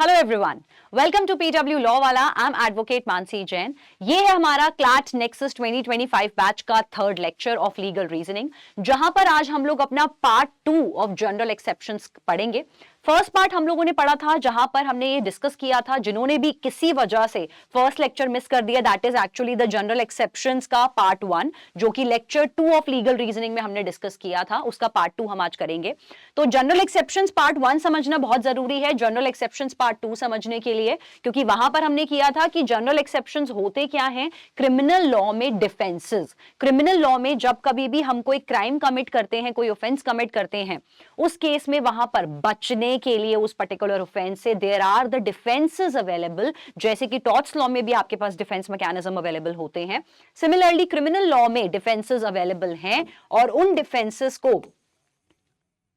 Hello everyone, welcome to PW law वाला। I am advocate Mansi Jain. ये है हमारा क्लैट नेक्सस 2025 बैच का third lecture of legal reasoning, जहां पर आज हम लोग अपना पार्ट 2 ऑफ जनरल एक्सेप्शंस पढ़ेंगे। फर्स्ट पार्ट हम लोगों ने पढ़ा था जहां पर हमने ये डिस्कस किया था, जिन्होंने भी किसी वजह से फर्स्ट लेक्चर मिस कर दिया, that is actually the general exceptions का पार्ट 1, जो कि लेक्चर 2 ऑफ लीगल रीजनिंग में हमने डिस्कस किया था। उसका पार्ट 2 हम आज करेंगे। तो जनरल एक्सेप्शंस पार्ट 1 समझना बहुत जरूरी है जनरल एक्सेप्शंस पार्ट 2 समझने के लिए, क्योंकि वहां पर हमने किया था कि जनरल एक्सेप्शंस होते क्या हैं। क्रिमिनल लॉ में डिफेंसेस, क्रिमिनल लॉ में जब कभी भी हम कोई क्राइम कमिट करते हैं, कोई ऑफेंस कमिट करते हैं, उस केस में वहां पर बचने के लिए उस पर्टिकुलर ऑफेंस से there are the defences available, जैसे कि टॉर्ट्स लॉ में भी आपके पास डिफेंस मैकेनिज्म अवेलेबल होते हैं। सिमिलरली क्रिमिनल लॉ में डिफेंसेस अवेलेबल हैं, और उन डिफेंसेस को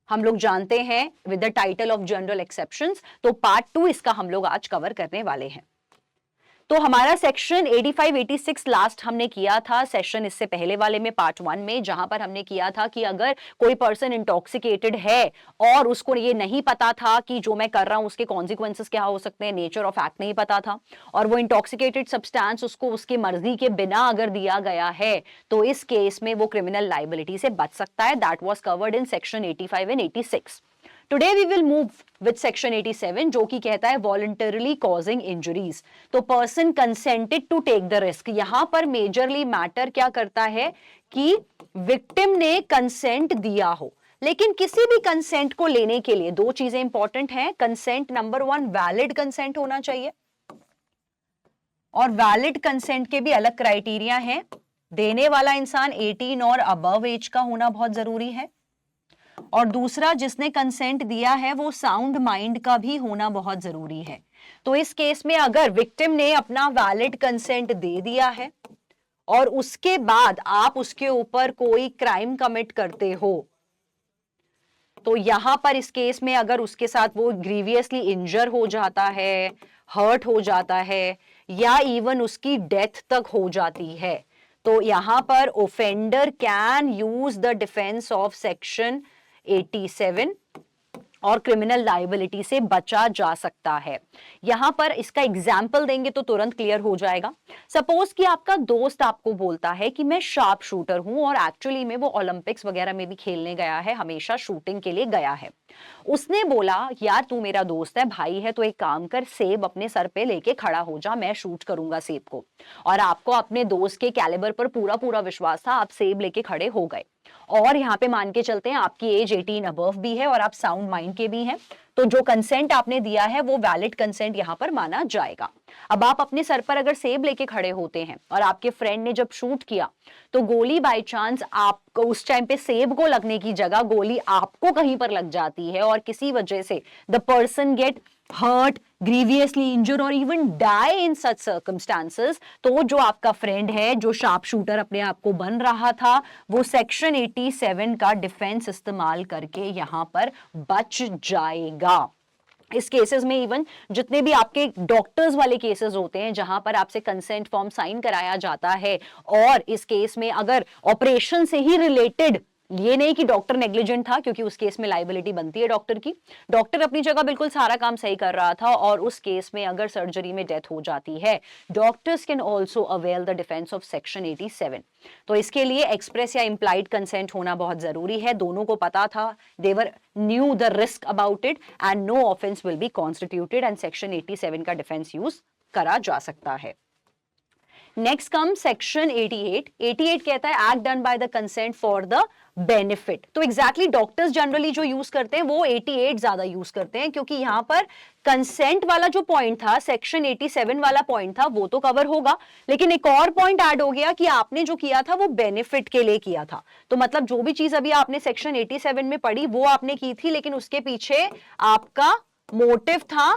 हम लोग जानते हैं with the title of general exceptions. तो पार्ट 2 इसका हम लोग आज कवर करने वाले हैं। तो हमारा सेक्शन 85-86 लास्ट हमने किया था सेशन इससे पहले वाले में पार्ट 1 में, जहां पर हमने किया था कि अगर कोई पर्सन इंटॉक्सिकेटेड है और उसको ये नहीं पता था कि जो मैं कर रहा हूं उसके कॉन्सिक्वेंसेस क्या हो सकते हैं, नेचर ऑफ एक्ट नहीं पता था, और वो इंटॉक्सिकेटेड सब्सटेंस उसको उसकी मर्जी के बिना अगर दिया गया है, तो इस केस में वो क्रिमिनल लाइबिलिटी से बच सकता है। That was covered in section 85 and 86। Today we will move with section 87, जो कि कहता है voluntarily causing injuries। तो person consented to take the risk। यहां पर मेजरली मैटर क्या करता है कि विक्टिम ने कंसेंट दिया हो, लेकिन किसी भी कंसेंट को लेने के लिए दो चीजें इंपॉर्टेंट हैं। कंसेंट नंबर 1 वैलिड कंसेंट होना चाहिए, और वैलिड कंसेंट के भी अलग क्राइटेरिया हैं। देने वाला इंसान 18 और अबव एज का होना बहुत जरूरी है, और दूसरा जिसने कंसेंट दिया है वो साउंड माइंड का भी होना बहुत जरूरी है। तो इस केस में अगर विक्टिम ने अपना वैलिड कंसेंट दे दिया है और उसके बाद आप उसके ऊपर कोई क्राइम कमिट करते हो, तो यहां पर इस केस में अगर उसके साथ वो ग्रीवियसली इंजर हो जाता है, हर्ट हो जाता है, या इवन उसकी डेथ तक हो जाती है, तो यहां पर offender can use the defence of section 87 और क्रिमिनल लाइबिलिटी से बचा जा सकता है। यहां पर इसका एग्जाम्पल देंगे तो तुरंत क्लियर हो जाएगा। सपोज कि आपका दोस्त आपको बोलता है कि मैं शार्प शूटर हूं, और एक्चुअली में वो ओलंपिक्स वगैरह में भी खेलने गया है, हमेशा शूटिंग के लिए गया है। उसने बोला यार तू मेरा दोस्त है, भाई है, तो एक काम कर, सेब अपने सर पे लेके खड़ा हो जा, मैं शूट करूंगा सेब को। और आपको अपने दोस्त के कैलिबर पर पूरा पूरा विश्वास था, आप सेब लेके खड़े हो गए। और यहाँ पे मान के चलते हैं आपकी एज 18 अबव भी है और आप साउंड माइंड के भी हैं, तो जो कंसेंट आपने दिया है वो वैलिड कंसेंट यहां पर माना जाएगा। अब आप अपने सर पर अगर सेब लेके खड़े होते हैं और आपके फ्रेंड ने जब शूट किया, तो गोली बाय चांस आपको उस टाइम पे सेब को लगने की जगह गोली आपको कहीं पर लग जाती है, और किसी वजह से द पर्सन गेट हर्ट, ग्रीवियसली इंजर और इवन डाई इन सच सर्कमस्टांसेस, तो जो आपका फ्रेंड है, जो शार्प शूटर अपने आप को बन रहा था, वो सेक्शन 87 का डिफेंस इस्तेमाल करके यहां पर बच जाएगा। इस केसेस में इवन जितने भी आपके डॉक्टर्स वाले केसेस होते हैं, जहां पर आपसे कंसेंट फॉर्म साइन कराया जाता है, और इस केस में अगर ऑपरेशन से ही रिलेटेड, ये नहीं कि डॉक्टर नेग्लिजेंट था, क्योंकि उस केस में लाइबिलिटी बनती है डॉक्टर की, डॉक्टर अपनी जगह बिल्कुल सारा काम सही कर रहा था, और उस केस में अगर सर्जरी में डेथ हो जाती है, doctors can also avail the defence of section 87। तो इसके लिए एक्सप्रेस या इंप्लाइड कंसेंट होना बहुत जरूरी है। दोनों को पता था, they knew the risk about it, and no offence will be constituted, and section 87 का डिफेंस यूज करा जा सकता है। Next come section 88। 88 कहता है act done by the consent for the benefit. तो एग्जैक्टली डॉक्टर्स जनरली जो यूज करते हैं वो 88 ज्यादा यूज करते हैं, क्योंकि यहां पर कंसेंट वाला जो पॉइंट था, सेक्शन 87 वाला पॉइंट था, वो तो कवर होगा, लेकिन एक और पॉइंट ऐड हो गया कि आपने जो किया था वो बेनिफिट के लिए किया था। तो मतलब जो भी चीज अभी आपने सेक्शन 87 में पढ़ी वो आपने की थी, लेकिन उसके पीछे आपका मोटिव था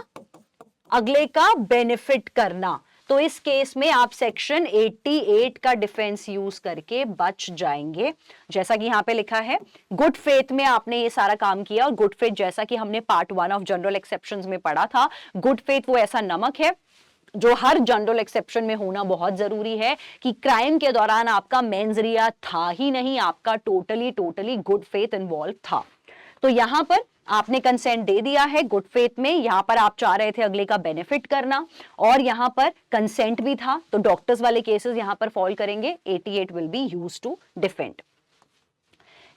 अगले का बेनिफिट करना। तो इस केस में आप सेक्शन 88 का डिफेंस यूज करके बच जाएंगे। जैसा कि यहां पे लिखा है, गुड फेथ में आपने ये सारा काम किया, और गुड फेथ जैसा कि हमने पार्ट 1 ऑफ जनरल एक्सेप्शंस में पढ़ा था, गुड फेथ वो ऐसा नमक है जो हर जनरल एक्सेप्शन में होना बहुत जरूरी है, कि क्राइम के दौरान आपका मेंस रिया था ही नहीं, आपका टोटली गुड फेथ इन्वॉल्व था। तो यहां पर आपने कंसेंट दे दिया है गुड फेथ में, यहां पर आप चाह रहे थे अगले का बेनिफिट करना, और यहां पर कंसेंट भी था, तो डॉक्टर्स वाले केसेस यहां पर फॉल करेंगे, 88 will be used to defend.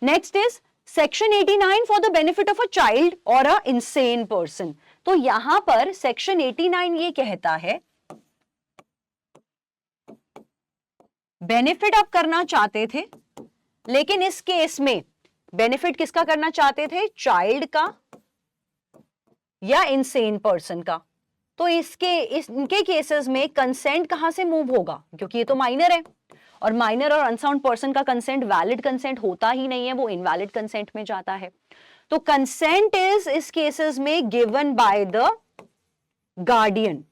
Next is section 89 for the benefit of a child और अ इंसेन पर्सन। तो यहां पर सेक्शन 89 ये कहता है बेनिफिट आप करना चाहते थे, लेकिन इस केस में बेनिफिट किसका करना चाहते थे, चाइल्ड का या इंसेन पर्सन का। तो इनके केसेस में कंसेंट कहां से मूव होगा, क्योंकि ये तो माइनर है, और माइनर और अनसाउंड पर्सन का कंसेंट वैलिड कंसेंट होता ही नहीं है, वो इनवैलिड कंसेंट में जाता है। तो कंसेंट इज इस केसेस में given by the guardian.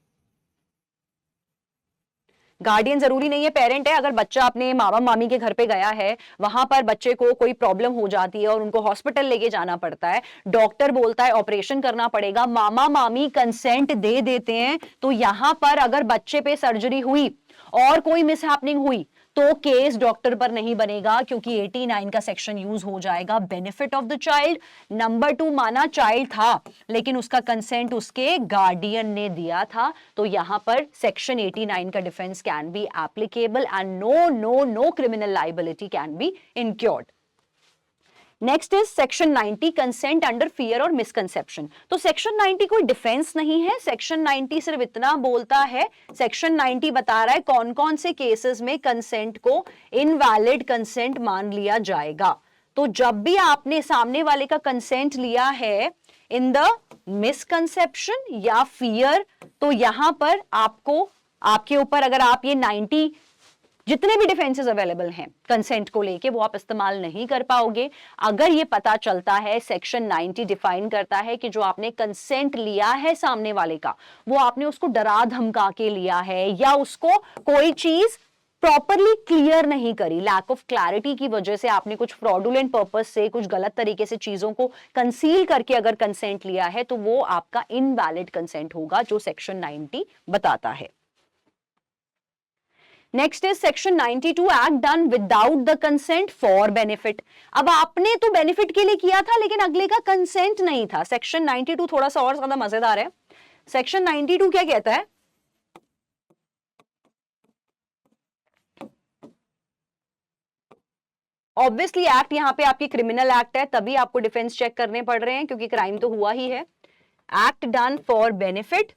Guardian जरूरी नहीं है पेरेंट है, अगर बच्चा अपने मामा मामी के घर पे गया है, वहां पर बच्चे को कोई प्रॉब्लम हो जाती है और उनको हॉस्पिटल लेके जाना पड़ता है, डॉक्टर बोलता है ऑपरेशन करना पड़ेगा, मामा मामी कंसेंट दे देते हैं, तो यहां पर अगर बच्चे पे सर्जरी हुई और कोई मिसहैपनिंग हुई तो केस डॉक्टर पर नहीं बनेगा, क्योंकि 89 का सेक्शन यूज हो जाएगा benefit of the child. Number 2, माना चाइल्ड था लेकिन उसका कंसेंट उसके गार्डियन ने दिया था, तो यहां पर सेक्शन 89 का defence can be applicable and no criminal liability can be incurred. Next is section 90 consent under fear और मिसकंसेप्शन। तो सेक्शन 90 कोई डिफेंस नहीं है, सेक्शन 90 सिर्फ इतना बोलता है, सेक्शन 90 बता रहा है कौन कौन से केसेस में कंसेंट को इनवैलिड कंसेंट मान लिया जाएगा। तो जब भी आपने सामने वाले का कंसेंट लिया है इन द मिसकंसेप्शन या फियर, तो यहां पर आपको आपके ऊपर अगर आप ये 90 जितने भी डिफेंसेस अवेलेबल हैं कंसेंट को लेके वो आप इस्तेमाल नहीं कर पाओगे। अगर ये पता चलता है सेक्शन 90 डिफाइन करता है कि जो आपने कंसेंट लिया है सामने वाले का, वो आपने उसको डरा धमका के लिया है या उसको कोई चीज प्रॉपरली क्लियर नहीं करी, लैक ऑफ क्लैरिटी की वजह से आपने कुछ फ्रॉडुलेंट पर्पस से कुछ गलत तरीके से चीजों को कंसील करके अगर कंसेंट लिया है, तो वो आपका इनवैलिड कंसेंट होगा, जो सेक्शन 90 बताता है। Next is section 92 act done without the consent for benefit. अब आपने तो बेनिफिट के लिए किया था लेकिन अगले का कंसेंट नहीं था। सेक्शन 92 थोड़ा सा और ज्यादा मजेदार है। सेक्शन 92 क्या कहता है, ऑब्वियसली एक्ट यहां पे आपकी क्रिमिनल एक्ट है, तभी आपको डिफेंस चेक करने पड़ रहे हैं क्योंकि क्राइम तो हुआ ही है। एक्ट डन फॉर बेनिफिट,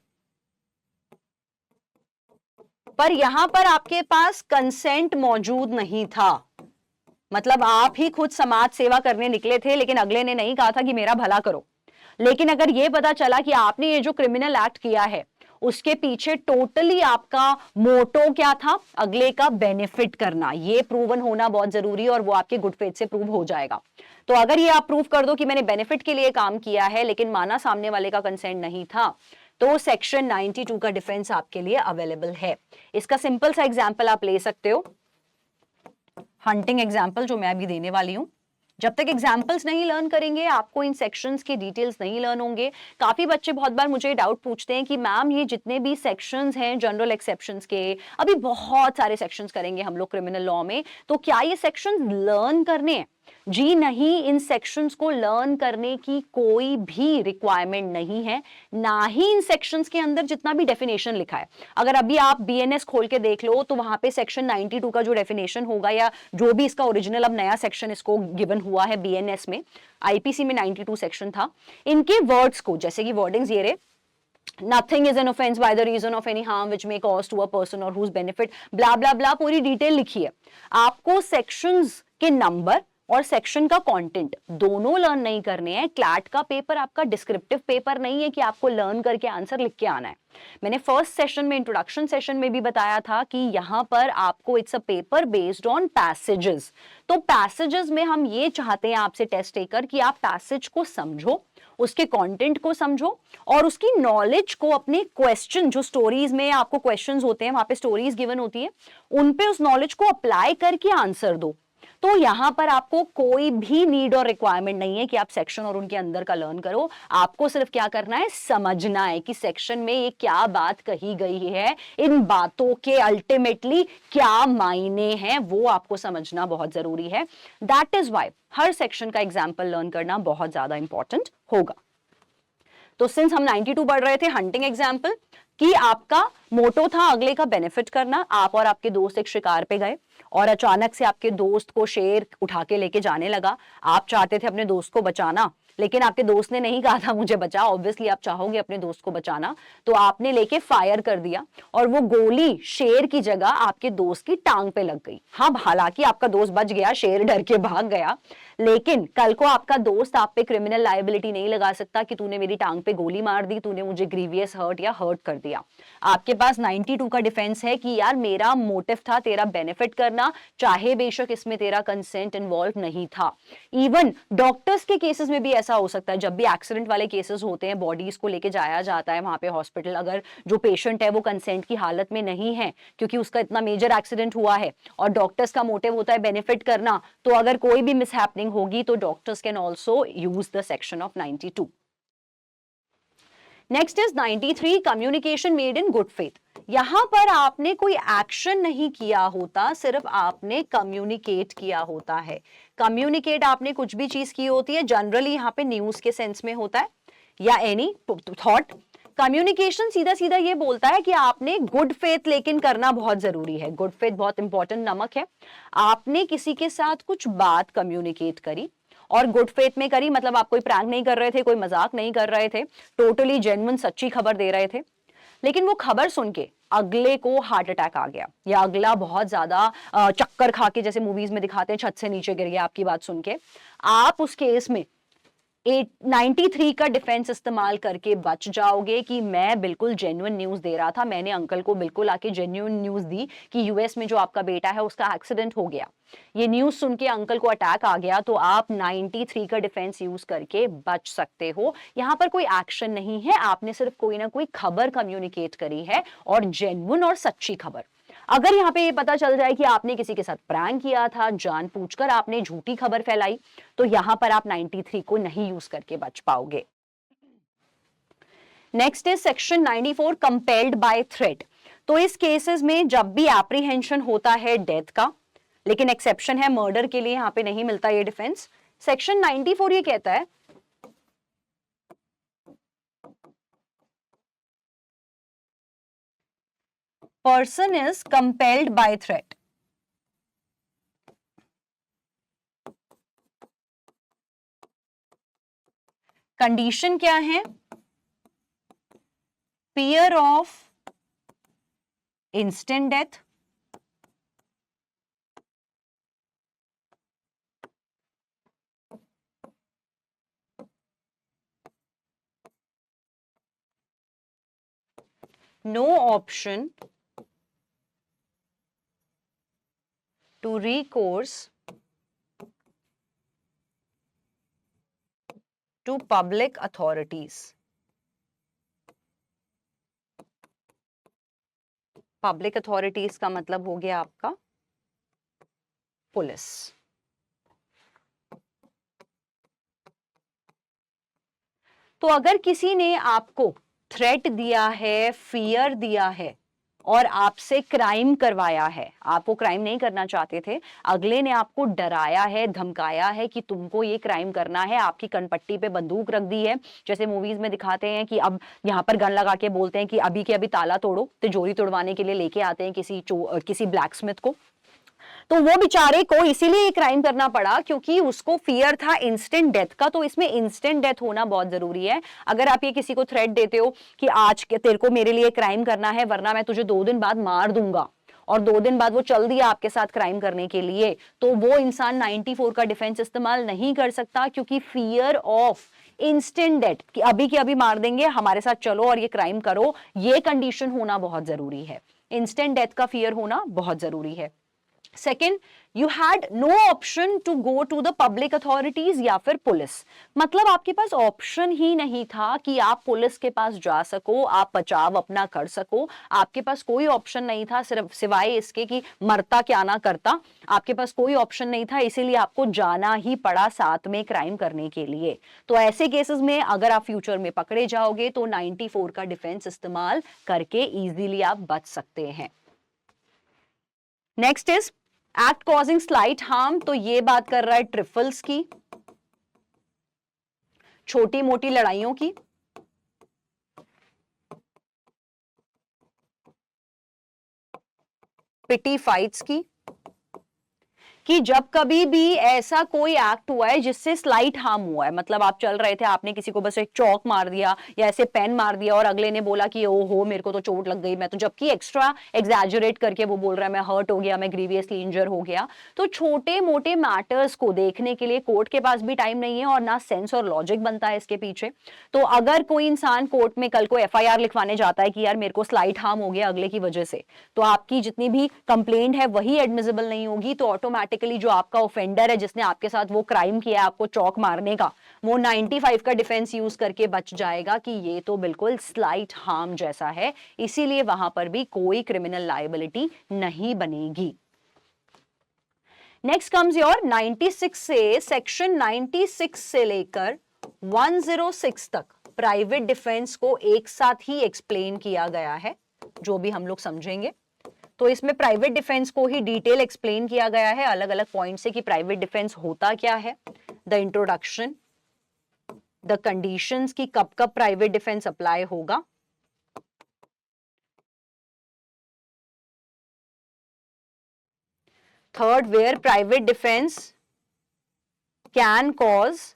पर यहां पर आपके पास कंसेंट मौजूद नहीं था, मतलब आप ही खुद समाज सेवा करने निकले थे लेकिन अगले ने नहीं कहा था कि मेरा भला करो। लेकिन अगर यह पता चला कि आपने ये जो क्रिमिनल एक्ट किया है उसके पीछे टोटली आपका मोटो क्या था, अगले का बेनिफिट करना, ये प्रूवन होना बहुत जरूरी है और वो आपके गुड फेथ से प्रूव हो जाएगा। तो अगर ये आप प्रूव कर दो कि मैंने बेनिफिट के लिए काम किया है लेकिन माना सामने वाले का कंसेंट नहीं था, तो सेक्शन 92 का डिफेंस आपके लिए अवेलेबल है। इसका सिंपल सा एग्जांपल आप ले सकते हो, हंटिंग एग्जांपल जो मैं अभी देने वाली हूं। जब तक एग्जाम्पल्स नहीं लर्न करेंगे आपको इन सेक्शंस के डिटेल्स नहीं लर्न होंगे। काफी बच्चे बहुत बार मुझे डाउट पूछते हैं कि मैम ये जितने भी सेक्शंस हैं जनरल एक्सेप्शंस के, अभी बहुत सारे सेक्शंस करेंगे हम लोग क्रिमिनल लॉ में, तो क्या ये सेक्शंस लर्न करने हैं? जी नहीं, इन सेक्शंस को लर्न करने की कोई भी रिक्वायरमेंट नहीं है, ना ही इन सेक्शंस के अंदर जितना भी डेफिनेशन लिखा है। अगर अभी आप बीएनएस खोल के देख लो तो वहां पे सेक्शन 92 का जो डेफिनेशन होगा या जो भी इसका ओरिजिनल अब नया सेक्शन इसको गिवन हुआ है बीएनएस में, आईपीसी में 92 सेक्शन था, इनके वर्ड्स को जैसे कि वर्डिंग्स ये रहे, nothing is an offense by the reason of any harm which may cause to a person or whose benefit, blah blah blah, पूरी डिटेल लिखी है। आपको सेक्शंस के नंबर और सेक्शन का कंटेंट दोनों लर्न नहीं करने हैं। क्लैट का पेपर आपका डिस्क्रिप्टिव पेपर नहीं है कि आपको लर्न करके आंसर लिख के आना है। मैंने फर्स्ट सेशन में, इंट्रोडक्शन सेशन में भी बताया था कि यहां पर आपको it's a paper based on passages. तो पैसेजेस में हम ये चाहते हैं आपसे टेस्ट टेकर कि आप पैसेज को समझो, उसके कंटेंट को समझो और उसकी नॉलेज को अपने क्वेश्चन, जो स्टोरीज में आपको क्वेश्चंस होते हैं, वहां पे स्टोरीज गिवन होती है, उन पे उस नॉलेज को अप्लाई करके आंसर दो। तो यहां पर आपको कोई भी नीड और रिक्वायरमेंट नहीं है कि आप सेक्शन और उनके अंदर का लर्न करो। आपको सिर्फ क्या करना है, समझना है कि सेक्शन में ये क्या बात कही गई है, इन बातों के अल्टीमेटली क्या मायने हैं, वो आपको समझना बहुत जरूरी है। दैट इज वाई हर सेक्शन का एग्जाम्पल लर्न करना बहुत ज्यादा इंपॉर्टेंट होगा। तो सिंस हम 92 पढ़ रहे थे हंटिंग एग्जाम्पल, कि आपका मोटो था अगले का बेनिफिट करना। आप और आपके दोस्त एक शिकार पे गए और अचानक से आपके दोस्त को शेर उठा के लेके जाने लगा। आप चाहते थे अपने दोस्त को बचाना, लेकिन आपके दोस्त ने नहीं कहा था मुझे बचा। ऑब्वियसली आप चाहोगे अपने दोस्त को बचाना, तो आपने लेके फायर कर दिया और वो गोली शेर की जगह आपके दोस्त की टांग पे लग गई। हाँ, हालांकि आपका दोस्त बच गया, शेर डर के भाग गया, लेकिन कल को आपका दोस्त आप पे क्रिमिनल लायबिलिटी नहीं लगा सकता कि तूने मेरी टांग पे गोली मार दी, तूने मुझे ग्रीवियस हर्ट या हर्ट कर दिया। आपके पास 92 का डिफेंस है कि यार मेरा मोटिव था तेरा बेनिफिट करना, चाहे बेशक इसमें तेरा कंसेंट इन्वॉल्व नहीं था। इवन डॉक्टर्स के केसेस में भी ऐसा हो सकता है, जब भी एक्सीडेंट वाले केसेस होते हैं, बॉडीज को लेके जाया जाता है वहां पे हॉस्पिटल, अगर जो पेशेंट है वो कंसेंट की हालत में नहीं है क्योंकि उसका इतना मेजर एक्सीडेंट हुआ है और डॉक्टर्स का मोटिव होता है बेनिफिट करना, तो अगर कोई भी मिसहैपनिंग होगी तो doctors can also use the section of 92। Next is 93, communication made in good faith. यहां पर आपने कोई एक्शन नहीं किया होता, सिर्फ आपने कम्युनिकेट किया होता है। कम्युनिकेट आपने कुछ भी चीज की होती है, जनरली यहां पे न्यूज के सेंस में होता है या एनी थॉट। कम्युनिकेशन सीधा सीधा ये बोलता है कि आपने गुड फेथ लेकिन करना बहुत जरूरी है। गुड फेथ बहुत इंपॉर्टेंट नमक है। आपने किसी के साथ कुछ बात कम्युनिकेट करी और गुड फेथ में करी, मतलब आप कोई प्रैंक नहीं कर रहे थे, कोई मजाक नहीं कर रहे थे, टोटली जेन्युइन सच्ची खबर दे रहे थे। लेकिन वो खबर सुन के अगले को हार्ट अटैक आ गया या अगला बहुत ज्यादा चक्कर खा के, जैसे मूवीज में दिखाते हैं, छत से नीचे गिर गया आपकी बात सुन के, आप उस केस में 93 का डिफेंस इस्तेमाल करके बच जाओगे कि मैं बिल्कुल जेन्युइन न्यूज दे रहा था, मैंने अंकल को बिल्कुल आके जेन्युइन न्यूज दी कि यूएस में जो आपका बेटा है उसका एक्सीडेंट हो गया। ये न्यूज सुन के अंकल को अटैक आ गया, तो आप 93 का डिफेंस यूज करके बच सकते हो। यहां पर कोई एक्शन नहीं है, आपने सिर्फ कोई ना कोई खबर कम्युनिकेट करी है और जेन्युइन और सच्ची खबर। अगर यहाँ पे ये पता चल जाए कि आपने किसी के साथ प्रैंक किया था, जानबूझकर आपने झूठी खबर फैलाई, तो यहां पर आप 93 को नहीं यूज करके बच पाओगे। Next is section 94, compelled bye threat. तो इस केसेस में जब भी एप्रीहेंशन होता है डेथ का, लेकिन एक्सेप्शन है मर्डर के लिए, यहां पे नहीं मिलता ये डिफेंस। सेक्शन 94 ये कहता है person is compelled bye threat. Condition क्या है? Fear of instant death, no option to recourse to public authorities। Public authorities का मतलब हो गया आपका पुलिस। तो अगर किसी ने आपको थ्रेट दिया है, फियर दिया है और आपसे क्राइम करवाया है, आप वो क्राइम नहीं करना चाहते थे, अगले ने आपको डराया है, धमकाया है कि तुमको ये क्राइम करना है, आपकी कनपट्टी पे बंदूक रख दी है, जैसे मूवीज में दिखाते हैं कि अब यहाँ पर गन लगा के बोलते हैं कि अभी के अभी ताला तोड़ो, तिजोरी तोड़वाने के लिए लेके आते हैं किसी ब्लैक स्मिथ को। तो वो बेचारे को इसीलिए क्राइम करना पड़ा क्योंकि उसको फियर था इंस्टेंट डेथ का। तो इसमें इंस्टेंट डेथ होना बहुत जरूरी है। अगर आप ये किसी को थ्रेट देते हो कि आज के तेरे को मेरे लिए क्राइम करना है वरना मैं तुझे 2 दिन बाद मार दूंगा, और 2 दिन बाद वो चल दिया आपके साथ क्राइम करने के लिए, तो वो इंसान 94 का डिफेंस इस्तेमाल नहीं कर सकता क्योंकि फियर ऑफ इंस्टेंट डेथ कि अभी के अभी मार देंगे, हमारे साथ चलो और ये क्राइम करो, ये कंडीशन होना बहुत जरूरी है। इंस्टेंट डेथ का फियर होना बहुत जरूरी है। Second, you had no option to go to the public authorities या फिर पुलिस। मतलब आपके पास ऑप्शन ही नहीं था कि आप पुलिस के पास जा सको, आप बचाव अपना कर सको। आपके पास कोई ऑप्शन नहीं था सिर्फ सिवाय इसके कि मरता क्या ना करता। आपके पास कोई ऑप्शन नहीं था, इसीलिए आपको जाना ही पड़ा साथ में क्राइम करने के लिए। तो ऐसे केसेस में अगर आप फ्यूचर में पकड़े जाओगे तो 94 का डिफेंस इस्तेमाल करके इजीली आप बच सकते हैं। Next is act causing slight harm. तो ये बात कर रहा है ट्रिफल्स की, छोटी मोटी लड़ाइयों की। पिटी फाइट्स की, कि जब कभी भी ऐसा कोई एक्ट हुआ है जिससे स्लाइट हार्म हुआ है, मतलब आप चल रहे थे, आपने किसी को बस एक चौक मार दिया या ऐसे पेन मार दिया और अगले ने बोला कि ओ हो मेरे को तो चोट लग गई, मैं तो, जबकि एक्स्ट्रा एग्जैजरेट करके वो बोल रहा है मैं हर्ट हो गया, मैं ग्रीवियसली इंजर हो गया। तो छोटे मोटे मैटर्स को देखने के लिए कोर्ट के पास भी टाइम नहीं है और ना सेंस और लॉजिक बनता है इसके पीछे। तो अगर कोई इंसान कोर्ट में कल को एफआईआर लिखवाने जाता है कि यार मेरे को स्लाइट हार्म हो गया अगले की वजह से, तो आपकी जितनी भी कंप्लेंट है वही एडमिसिबल नहीं होगी। तो ऑटोमेटिकली जो आपका ऑफेंडर है जिसने आपके साथ वो क्राइम किया आपको चौक मारने का, वो 95 का डिफेंस यूज करके बच जाएगा कि ये तो बिल्कुल स्लाइट हार्म जैसा है, इसीलिए वहां पर भी कोई क्रिमिनल लायबिलिटी नहीं बनेगी। नेक्स्ट कम्स योर 96 से, सेक्शन 96 से लेकर 106 तक प्राइवेट डिफेंस को एक साथ ही एक्सप्लेन किया गया है, जो भी हम लोग समझेंगे। तो इसमें प्राइवेट डिफेंस को ही डिटेल एक्सप्लेन किया गया है अलग अलग पॉइंट से कि प्राइवेट डिफेंस होता क्या है, द इंट्रोडक्शन, द कंडीशंस कि कब कब प्राइवेट डिफेंस अप्लाई होगा। Third, where private defence can cause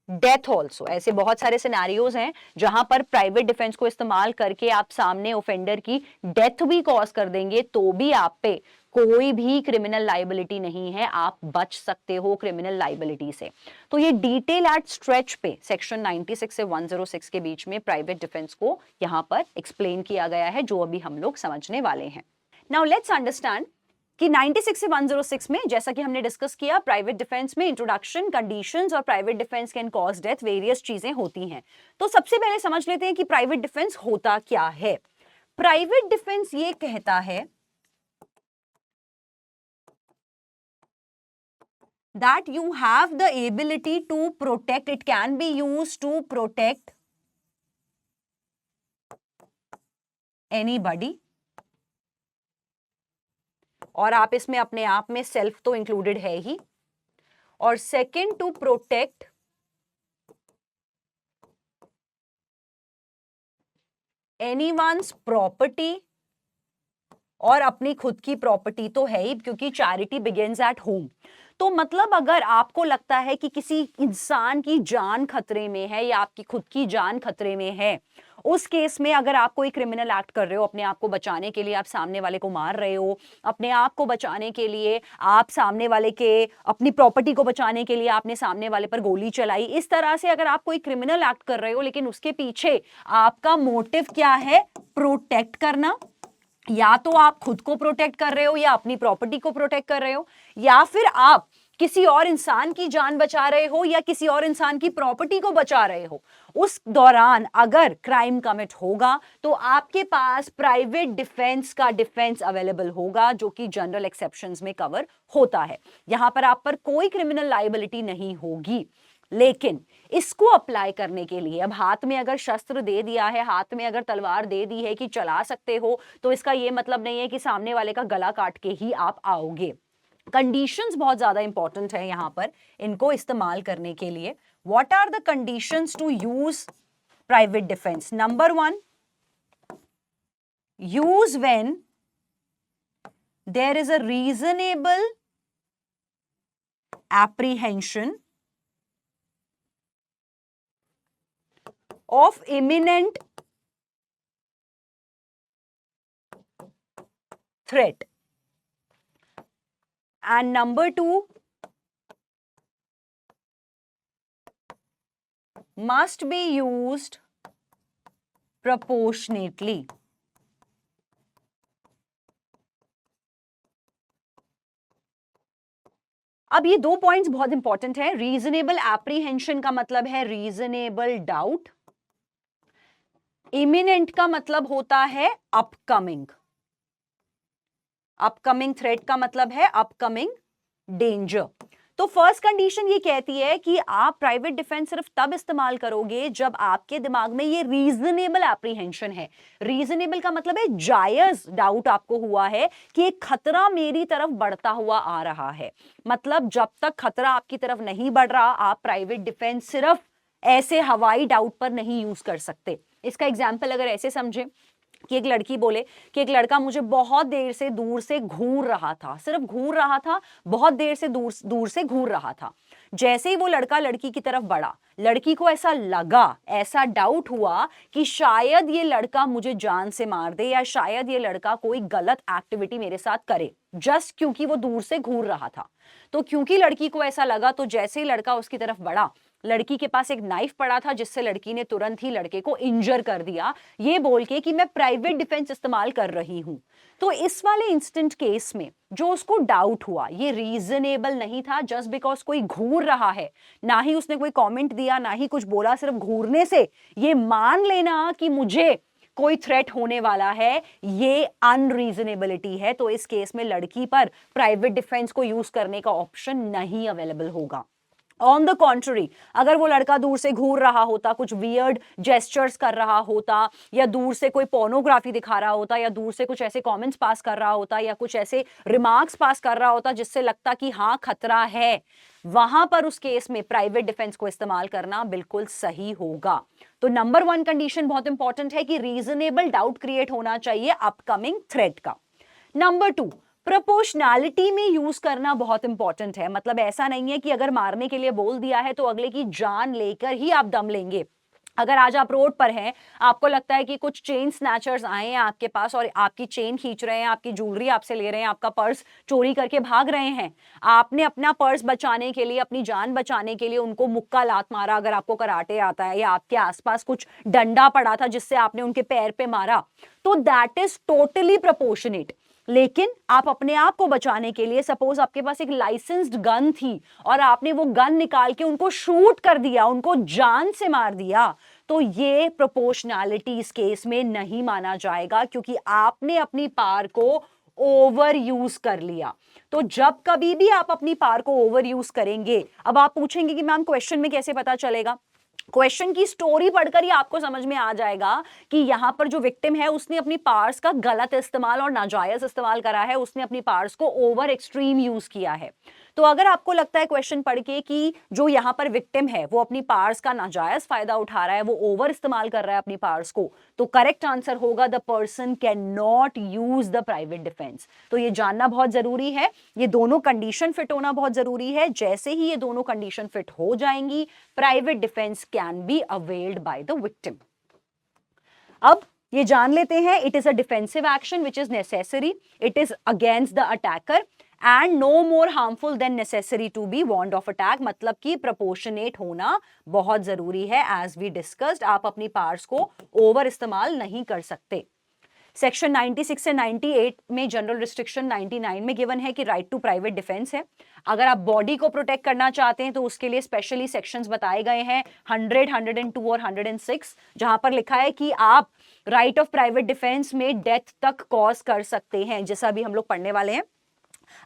death also. ऐसे बहुत सारे सिनेरियोज हैं जहां पर प्राइवेट डिफेंस को इस्तेमाल करके आप सामने ऑफेंडर की डेथ भी कॉज कर देंगे तो भी आप पे कोई भी क्रिमिनल लाइबिलिटी नहीं है, आप बच सकते हो क्रिमिनल लाइबिलिटी से। तो ये डिटेल एट स्ट्रेच पे सेक्शन 96 से 106 के बीच में प्राइवेट डिफेंस को यहां पर एक्सप्लेन किया गया है, जो अभी हम लोग समझने वाले हैं। नाउ लेट्स अंडरस्टैंड कि 96 से 106 में जैसा कि हमने डिस्कस किया, प्राइवेट डिफेंस में इंट्रोडक्शन, कंडीशंस और private defence can cause death, various चीजें होती हैं। तो सबसे पहले समझ लेते हैं कि प्राइवेट डिफेंस होता क्या है। प्राइवेट डिफेंस ये कहता है that you have the ability to protect, it can be used to protect anybody, और आप इसमें अपने आप में सेल्फ तो इंक्लूडेड है ही, और second to protect anyone's property, और अपनी खुद की प्रॉपर्टी तो है ही क्योंकि चैरिटी बिगिंस एट होम। तो मतलब अगर आपको लगता है कि किसी इंसान की जान खतरे में है या आपकी खुद की जान खतरे में है, उस केस में अगर आप कोई क्रिमिनल एक्ट कर रहे हो, अपने आप को बचाने के लिए आप सामने वाले को मार रहे हो, अपने आप को बचाने के लिए आप सामने वाले के, अपनी प्रॉपर्टी को बचाने के लिए आपने सामने वाले पर गोली चलाई, इस तरह से अगर आप कोई क्रिमिनल एक्ट कर रहे हो लेकिन उसके पीछे आपका मोटिव क्या है, प्रोटेक्ट करना, या तो आप खुद को प्रोटेक्ट कर रहे हो या अपनी प्रॉपर्टी को प्रोटेक्ट कर रहे हो, या फिर आप किसी और इंसान की जान बचा रहे हो या किसी और इंसान की प्रॉपर्टी को बचा रहे हो, उस दौरान अगर क्राइम कमिट होगा तो आपके पास प्राइवेट डिफेंस का डिफेंस अवेलेबल होगा, जो कि जनरल एक्सेप्शंस में कवर होता है। यहां पर आप पर कोई क्रिमिनल लायबिलिटी नहीं होगी। लेकिन इसको अप्लाई करने के लिए अब हाथ में अगर शस्त्र दे दिया है, हाथ में अगर तलवार दे दी है कि चला सकते हो, तो इसका यह मतलब नहीं है कि सामने वाले का गला काट के ही आप आओगे। कंडीशंस बहुत ज्यादा इंपॉर्टेंट है यहां पर इनको इस्तेमाल करने के लिए। What are the conditions to use private defence? Number 1, use when there is a reasonable apprehension of imminent threat. And number 2, must be used proportionately. अब ये दो पॉइंट्स बहुत इंपॉर्टेंट है। रीजनेबल एप्रीहेंशन का मतलब है रीजनेबल डाउट, इमिनेंट का मतलब होता है अपकमिंग, अपकमिंग थ्रेट का मतलब है अपकमिंग डेंजर। तो फर्स्ट कंडीशन ये कहती है कि आप प्राइवेट डिफेंस सिर्फ तब इस्तेमाल करोगे जब आपके दिमाग में ये रीजनेबल एप्रीहेंशन है। रीजनेबल का मतलब है जायज डाउट आपको हुआ है कि एक खतरा मेरी तरफ बढ़ता हुआ आ रहा है। मतलब जब तक खतरा आपकी तरफ नहीं बढ़ रहा, आप प्राइवेट डिफेंस सिर्फ ऐसे हवाई डाउट पर नहीं यूज कर सकते। इसका एग्जाम्पल अगर ऐसे समझे कि एक लड़की बोले कि एक लड़का मुझे बहुत देर से दूर से घूर रहा था, सिर्फ घूर रहा था, बहुत देर से दूर से घूर रहा था। जैसे ही वो लड़का लड़की की तरफ बढ़ा, लड़की को ऐसा लगा, ऐसा डाउट हुआ कि शायद ये लड़का मुझे जान से मार दे या शायद ये लड़का कोई गलत एक्टिविटी मेरे साथ करे, जस्ट क्योंकि वो दूर से घूर रहा था। तो क्योंकि लड़की को ऐसा लगा, तो जैसे ही लड़का उसकी तरफ बढ़ा, लड़की के पास एक नाइफ पड़ा था जिससे लड़की ने तुरंत ही लड़के को इंजर कर दिया, ये बोल के कि मैं प्राइवेट डिफेंस इस्तेमाल कर रही हूं। तो इस वाले इंस्टेंट केस में जो उसको डाउट हुआ ये रीजनेबल नहीं था, जस्ट बिकॉज कोई घूर रहा है, ना ही उसने कोई कमेंट दिया, ना ही कुछ बोला, सिर्फ घूरने से ये मान लेना कि मुझे कोई थ्रेट होने वाला है, ये अनरीजनेबिलिटी है। तो इस केस में लड़की पर प्राइवेट डिफेंस को यूज करने का ऑप्शन नहीं अवेलेबल होगा। ऑन द कॉन्ट्ररी, अगर वो लड़का दूर से घूर रहा होता, कुछ वियर्ड जेस्चर्स कर रहा होता, या दूर से कोई पोर्नोग्राफी दिखा रहा होता, या दूर से कुछ ऐसे कमेंट्स पास कर रहा होता, या कुछ ऐसे रिमार्क्स पास कर रहा होता जिससे लगता कि हाँ खतरा है, वहां पर उस केस में प्राइवेट डिफेंस को इस्तेमाल करना बिल्कुल सही होगा। तो नंबर 1 कंडीशन बहुत इंपॉर्टेंट है कि रीजनेबल डाउट क्रिएट होना चाहिए अपकमिंग थ्रेट का। नंबर 2, प्रोपोर्शनैलिटी में यूज करना बहुत इंपॉर्टेंट है। मतलब ऐसा नहीं है कि अगर मारने के लिए बोल दिया है तो अगले की जान लेकर ही आप दम लेंगे। अगर आज आप रोड पर हैं, आपको लगता है कि कुछ चेन स्नैचर्स आए हैं आपके पास और आपकी चेन खींच रहे हैं, आपकी ज्वेलरी आपसे ले रहे हैं, आपका पर्स चोरी करके भाग रहे हैं, आपने अपना पर्स बचाने के लिए, अपनी जान बचाने के लिए उनको मुक्का लात मारा, अगर आपको कराटे आता है, या आपके आसपास कुछ डंडा पड़ा था जिससे आपने उनके पैर पे मारा, तो दैट इज टोटली प्रोपोर्शनेट। लेकिन आप अपने आप को बचाने के लिए, सपोज आपके पास एक लाइसेंस्ड गन थी और आपने वो गन निकाल के उनको शूट कर दिया, उनको जान से मार दिया, तो ये प्रोपोर्शनैलिटी इस केस में नहीं माना जाएगा, क्योंकि आपने अपनी पावर को ओवर यूज कर लिया। तो जब कभी भी आप अपनी पावर को ओवर यूज करेंगे, अब आप पूछेंगे कि मैम क्वेश्चन में कैसे पता चलेगा? क्वेश्चन की स्टोरी पढ़कर ही आपको समझ में आ जाएगा कि यहां पर जो विक्टिम है उसने अपनी पावर्स का गलत इस्तेमाल और नाजायज इस्तेमाल करा है, उसने अपनी पावर्स को ओवर एक्सट्रीम यूज किया है। तो अगर आपको लगता है क्वेश्चन पढ़ के कि जो यहां पर विक्टिम है वो अपनी पावर्स का नाजायज फायदा उठा रहा है, वो ओवर इस्तेमाल कर रहा है अपनी पावर्स को, तो करेक्ट आंसर होगा the person can not use the private defence. तो ये जानना बहुत जरूरी है, ये दोनों कंडीशन फिट होना बहुत जरूरी है। जैसे ही ये दोनों कंडीशन फिट हो जाएंगी, private defence can be availed by the victim. अब ये जान लेते हैं, it is a defensive action which is necessary, it is against the attacker and no more harmful than necessary to be warned of attack. मतलब कि proportionate होना बहुत जरूरी है। एज वी डिस्कस्ड, आप अपनी पावर्स को ओवर इस्तेमाल नहीं कर सकते। सेक्शन 96 से 98 में जनरल रिस्ट्रिक्शन 99 में गिवन है कि राइट टू प्राइवेट डिफेंस है। अगर आप बॉडी को प्रोटेक्ट करना चाहते हैं तो उसके लिए स्पेशली सेक्शंस बताए गए हैं 100, 102 और 106, जहां पर लिखा है कि आप राइट ऑफ प्राइवेट डिफेंस में डेथ तक कॉज कर सकते हैं, जैसा अभी हम लोग पढ़ने वाले हैं।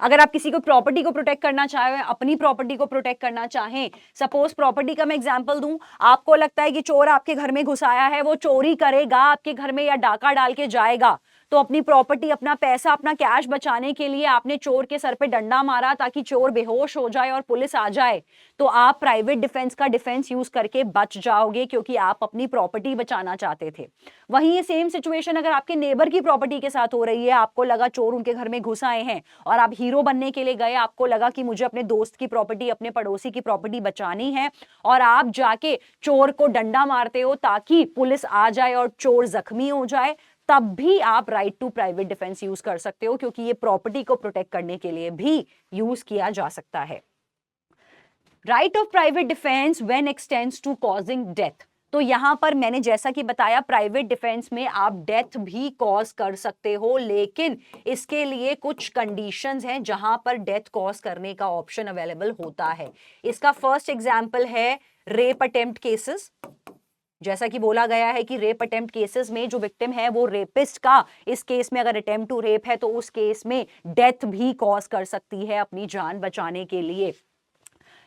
अगर आप किसी को प्रॉपर्टी को प्रोटेक्ट करना चाहें, अपनी प्रॉपर्टी को प्रोटेक्ट करना चाहें, सपोज प्रॉपर्टी का मैं एग्जांपल दूं, आपको लगता है कि चोर आपके घर में घुस आया है, वो चोरी करेगा आपके घर में या डाका डाल के जाएगा, तो अपनी प्रॉपर्टी, अपना पैसा, अपना कैश बचाने के लिए आपने चोर के सर पे डंडा मारा ताकि चोर बेहोश हो जाए और पुलिस आ जाए, तो आप प्राइवेट डिफेंस का डिफेंस यूज करके बच जाओगे, क्योंकि आप अपनी प्रॉपर्टी बचाना चाहते थे। वहीं ये सेम सिचुएशन अगर आपके नेबर की प्रॉपर्टी के साथ हो रही है, आपको लगा चोर उनके घर में घुस आए हैं और आप हीरो बनने के लिए गए, आपको लगा कि मुझे अपने दोस्त की प्रॉपर्टी, अपने पड़ोसी की प्रॉपर्टी बचानी है, और आप जाके चोर को डंडा मारते हो ताकि पुलिस आ जाए और चोर जख्मी हो जाए, तब भी आप right to private defence use कर सकते हो, क्योंकि ये प्रॉपर्टी को प्रोटेक्ट करने के लिए भी यूज किया जा सकता है। Right of private defence when extends to causing death, तो यहां पर मैंने जैसा कि बताया प्राइवेट डिफेंस में आप डेथ भी कॉज कर सकते हो, लेकिन इसके लिए कुछ कंडीशंस हैं जहां पर डेथ कॉज करने का ऑप्शन अवेलेबल होता है। इसका फर्स्ट एग्जांपल है रेप अटेम्प्ट केसेस। जैसा कि बोला गया है कि रेप अटेम्प्ट केसेस में जो विक्टिम है वो रेपिस्ट का, इस केस में अगर अटेम्प्ट टू रेप है तो उस केस में डेथ भी कॉज कर सकती है अपनी जान बचाने के लिए।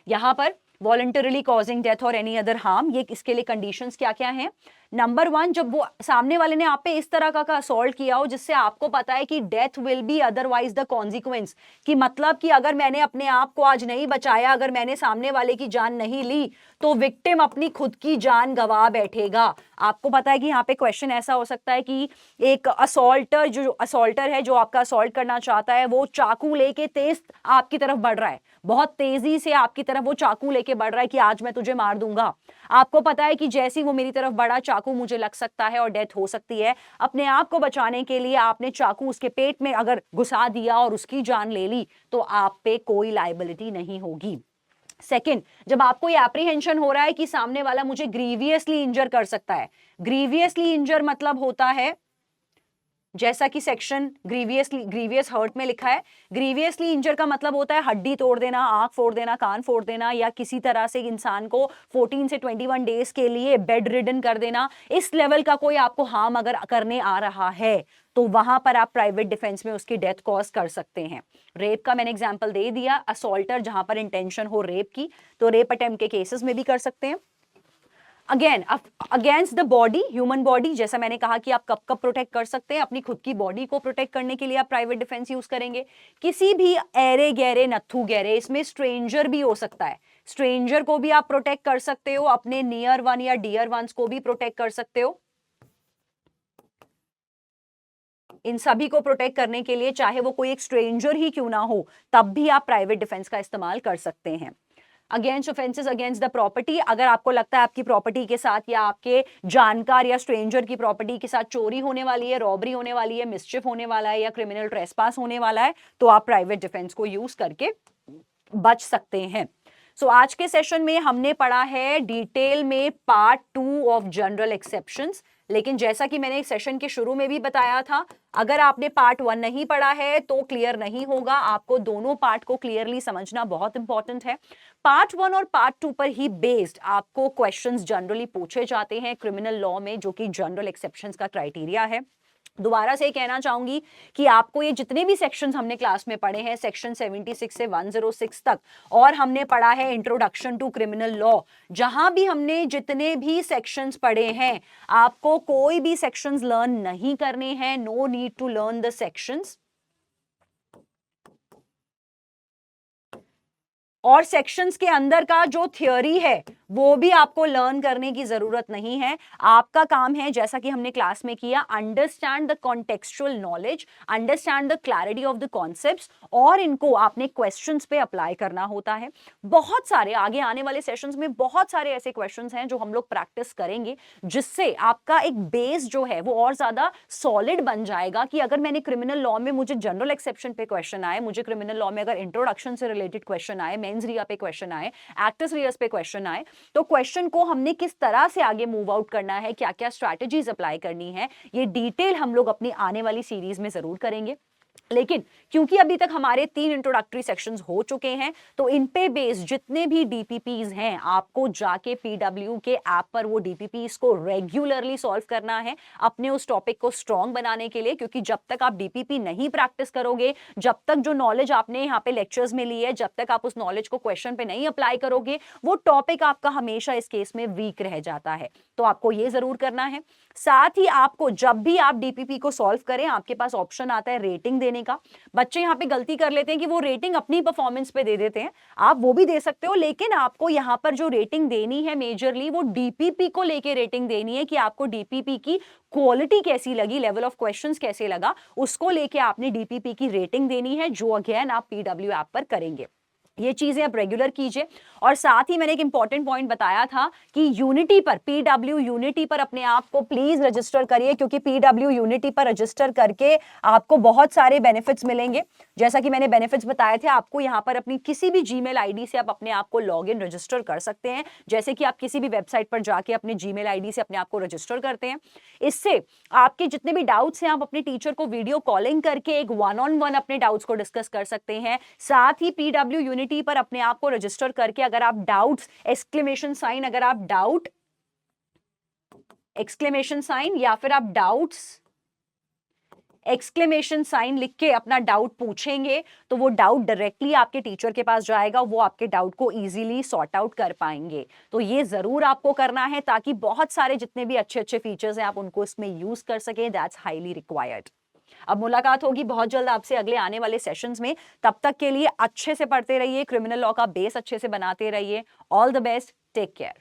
यहां पर वॉलंटरली कॉजिंग डेथ और एनी अदर हार्म, ये इसके लिए कंडीशंस क्या क्या हैं? नंबर 1, जब वो सामने वाले ने आप पे इस तरह का असॉल्ट किया हो जिससे आपको पता है कि death will be otherwise the consequence, कि मतलब कि अगर मैंने अपने आप को आज नहीं बचाया, अगर मैंने सामने वाले की जान नहीं ली, तो विक्टिम अपनी खुद की जान गवा बैठेगा। आपको पता है कि यहाँ पे क्वेश्चन ऐसा हो सकता है कि एक असॉल्टर जो असॉल्टर है, जो आपका असॉल्ट करना चाहता है, वो चाकू लेके तेज आपकी तरफ बढ़ रहा है, बहुत तेजी से आपकी तरफ वो चाकू लेके बढ़ रहा है कि आज मैं तुझे मार दूंगा। आपको पता है कि जैसे ही वो मेरी तरफ बढ़ा, चाकू मुझे लग सकता है और डेथ हो सकती है। अपने आप को बचाने के लिए आपने चाकू उसके पेट में अगर घुसा दिया और उसकी जान ले ली, तो आप पे कोई लायबिलिटी नहीं होगी। सेकंड, जब आपको ये एप्रीहेंशन हो रहा है कि सामने वाला मुझे ग्रीवियसली इंजर कर सकता है। ग्रीवियसली इंजर मतलब होता है, जैसा कि सेक्शन ग्रीवियस हर्ट में लिखा है, ग्रीवियसली इंजर का मतलब होता है हड्डी तोड़ देना, आंख फोड़ देना, कान फोड़ देना, या किसी तरह से इंसान को 14 से 21 डेज के लिए बेड रिडन कर देना। इस लेवल का कोई आपको हार्म अगर करने आ रहा है तो वहां पर आप प्राइवेट डिफेंस में उसकी डेथ कॉज कर सकते हैं। रेप का मैंने एग्जांपल दे दिया, असॉल्टर जहां पर इंटेंशन हो रेप की, तो रेप अटेम्प्ट के केसेस में भी कर सकते हैं। Again against the body, human body, जैसा मैंने कहा कि आप कब कब प्रोटेक्ट कर सकते हैं, अपनी खुद की बॉडी को प्रोटेक्ट करने के लिए आप प्राइवेट डिफेंस यूज करेंगे। किसी भी ऐरे गहरे नत्थु गहरे, इसमें स्ट्रेंजर भी हो सकता है, स्ट्रेंजर को भी आप प्रोटेक्ट कर सकते हो, अपने नियर वन या डियर वंस को भी प्रोटेक्ट कर सकते हो। इन सभी को प्रोटेक्ट करने के लिए, चाहे वो कोई एक स्ट्रेंजर ही क्यों ना हो, तब भी आप प्राइवेट डिफेंस का इस्तेमाल कर सकते हैं। Against offences against the property, अगर आपको लगता है आपकी प्रॉपर्टी के साथ या आपके जानकार या स्ट्रेंजर की प्रॉपर्टी के साथ चोरी होने वाली है, रॉबरी होने वाली है, मिसचिफ होने वाला है या क्रिमिनल ट्रेसपास होने वाला है, तो आप प्राइवेट डिफेंस को यूज करके बच सकते हैं। सो आज के सेशन में हमने पढ़ा है डिटेल में पार्ट 2 ऑफ जनरल एक्सेप्शंस। लेकिन जैसा कि मैंने सेशन के शुरू में भी बताया था, अगर आपने पार्ट 1 नहीं पढ़ा है तो क्लियर नहीं होगा, आपको दोनों पार्ट को क्लियरली समझना बहुत इंपॉर्टेंट है। पार्ट 1 और पार्ट 2 पर ही बेस्ड आपको क्वेश्चंस जनरली पूछे जाते हैं क्रिमिनल लॉ में, जो कि जनरल एक्सेप्शंस का क्राइटेरिया है। दोबारा से कहना चाहूंगी कि आपको ये जितने भी सेक्शंस हमने क्लास में पढ़े हैं, सेक्शन 76 से 106 तक, और हमने पढ़ा है इंट्रोडक्शन टू क्रिमिनल लॉ, जहां भी हमने जितने भी सेक्शंस पढ़े हैं, आपको कोई भी सेक्शंस लर्न नहीं करने हैं। No need to learn the sections. और सेक्शंस के अंदर का जो थ्योरी है वो भी आपको लर्न करने की जरूरत नहीं है। आपका काम है, जैसा कि हमने क्लास में किया, understand the contextual knowledge, understand the clarity of the concepts, और इनको आपने क्वेश्चंस पे अप्लाई करना होता है। बहुत सारे आगे आने वाले सेशंस में बहुत सारे ऐसे क्वेश्चंस हैं जो हम लोग प्रैक्टिस करेंगे, जिससे आपका एक बेस जो है वो और ज्यादा सॉलिड बन जाएगा कि अगर मैंने क्रिमिनल लॉ में मुझे जनरल एक्सेप्शन पे क्वेश्चन आए, मुझे क्रिमिनल लॉ में अगर इंट्रोडक्शन से रिलेटेड क्वेश्चन आए, मेंस रिया पे क्वेश्चन आए, एक्टस रियस पे क्वेश्चन आए, तो क्वेश्चन को हमने किस तरह से आगे मूव आउट करना है, क्या क्या स्ट्रैटेजीज अप्लाई करनी है, ये डिटेल हम लोग अपनी आने वाली सीरीज में जरूर करेंगे। लेकिन क्योंकि अभी तक हमारे 3 इंट्रोडक्टरी सेक्शंस हो चुके हैं, तो इन पे बेस जितने भी डीपीपीज हैं, आपको जाके पीडब्ल्यू के ऐप पर वो डीपीपीज को रेगुलरली सॉल्व करना है अपने उस टॉपिक को स्ट्रॉन्ग बनाने के लिए। क्योंकि जब तक आप डीपीपी नहीं प्रैक्टिस करोगे, जब तक जो नॉलेज आपने यहाँ पे लेक्चर्स में ली है, जब तक आप उस नॉलेज को क्वेश्चन पे नहीं अप्लाई करोगे, वो टॉपिक आपका हमेशा इस केस में वीक रह जाता है। तो आपको ये जरूर करना है। साथ ही आपको जब भी आप डीपीपी को सॉल्व करें, आपके पास ऑप्शन आता है रेटिंग देने का। बच्चे यहाँ पे गलती कर लेते हैं कि वो रेटिंग अपनी परफॉर्मेंस पे दे देते हैं, आप वो भी दे सकते हो, लेकिन आपको यहाँ पर जो रेटिंग देनी है मेजरली वो डीपीपी को लेके रेटिंग देनी है कि आपको डीपीपी की क्वालिटी कैसी लगी, लेवल ऑफ क्वेश्चंस कैसे लगा, उसको लेके आपने डीपीपी की रेटिंग देनी है, जो अगेन आप पीडब्ल्यू ऐप पर करेंगे। ये चीजें आप रेगुलर कीजिए। और साथ ही मैंने एक इंपॉर्टेंट पॉइंट बताया था कि यूनिटी पर, पीडब्ल्यू यूनिटी पर अपने आप को प्लीज रजिस्टर करिए, क्योंकि पीडब्ल्यू यूनिटी पर रजिस्टर करके आपको बहुत सारे बेनिफिट्स मिलेंगे। जैसा कि मैंने बेनिफिट्स बताए थे, आपको यहाँ पर अपनी किसी भी जीमेल आईडी से आप अपने आप को लॉग इन रजिस्टर कर सकते हैं, जैसे कि आप किसी भी वेबसाइट पर जाके अपने जीमेल आईडी से अपने आप को रजिस्टर करते हैं। इससे आपके जितने भी डाउट्स हैं, आप अपने टीचर को वीडियो कॉलिंग करके एक वन ऑन वन अपने डाउट्स को डिस्कस कर सकते हैं। साथ ही पीडब्ल्यू यूनिटी पर अपने आप को रजिस्टर करके अगर आप डाउट्स एक्सक्लेमेशन साइन, अगर आप डाउट एक्सक्लेमेशन साइन या फिर आप डाउट्स एक्सक्लेमेशन साइन लिख के अपना डाउट पूछेंगे, तो वो डाउट डायरेक्टली आपके टीचर के पास जाएगा, वो आपके डाउट को इजीली सॉर्ट आउट कर पाएंगे। तो ये जरूर आपको करना है, ताकि बहुत सारे जितने भी अच्छे अच्छे फीचर्स हैं आप उनको इसमें यूज कर सकें। That's highly required. अब मुलाकात होगी बहुत जल्द आपसे अगले आने वाले सेशंस में। तब तक के लिए अच्छे से पढ़ते रहिए, क्रिमिनल लॉ का बेस अच्छे से बनाते रहिए। All the best, take care.